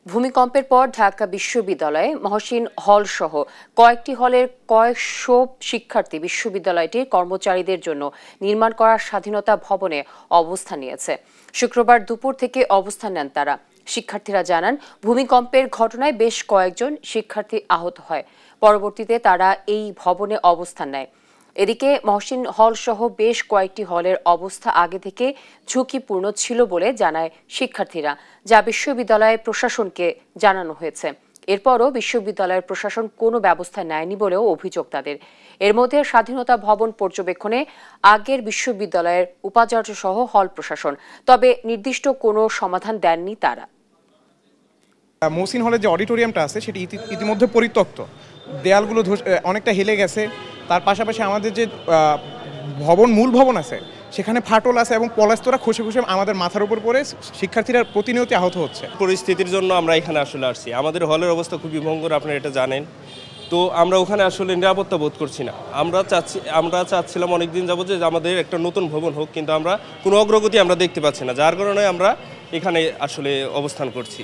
ভূমিকম্পের পর ঢাকা বিশ্ববিদ্যালয়ে মহসিন হল সহ কয়েকটি হলের কয়েকশো শিক্ষার্থী বিশ্ববিদ্যালয়টির কর্মচারীদের জন্য নির্মাণ করা স্বাধীনতা ভবনে অবস্থান নিয়েছে। শুক্রবার দুপুর থেকে অবস্থান নেন তারা। শিক্ষার্থীরা জানান, ভূমিকম্পের ঘটনায় বেশ কয়েকজন শিক্ষার্থী আহত হয়। পরবর্তীতে তারা এই ভবনে অবস্থান নেয়। এদিকে মহসিন হল সহ বেশ কয়েকটি হলের অবস্থা আগে থেকে ঝুঁকিপূর্ণ ছিল বলে জানায় শিক্ষার্থীরা, যা বিশ্ববিদ্যালয় প্রশাসনকে জানানো হয়েছে। এরপরও বিশ্ববিদ্যালয়ের প্রশাসন কোনো ব্যবস্থা নেয়নি বলেও অভিযোগ তাদের। এর মধ্যে স্বাধীনতা ভবন পর্যবেক্ষণে আগের বিশ্ববিদ্যালয়ের উপাচার্য সহ হল প্রশাসন, তবে নির্দিষ্ট কোনো সমাধান দেননি তারা। মহসিন হলের যে অডিটোরিয়ামটা আছে সেটি ইতিমধ্যে পরিত্যক্ত, দেয়ালগুলো অনেকটা হেলে গেছে। তার পাশাপাশি আমাদের যে মূল ভবন আছে সেখানে ফাটল আছে এবং পলাস্তরা খসে খসে আমাদের মাথার উপর পড়ে শিক্ষার্থীরা প্রতিনিয়ত আহত হচ্ছে। পরিস্থিতির জন্য আমরা এখানে আসলে আসছি। আমাদের হলের অবস্থা খুবই ভয়ঙ্কর, আপনারা এটা জানেন। তো আমরা ওখানে আসলে নিরাপত্তা বোধ করছি না। আমরা চাচ্ছিলাম অনেকদিন যাবত যে আমাদের একটা নতুন ভবন হোক, কিন্তু আমরা কোনো অগ্রগতি আমরা দেখতে পাচ্ছি না, যার কারণে আমরা এখানে আসলে অবস্থান করছি।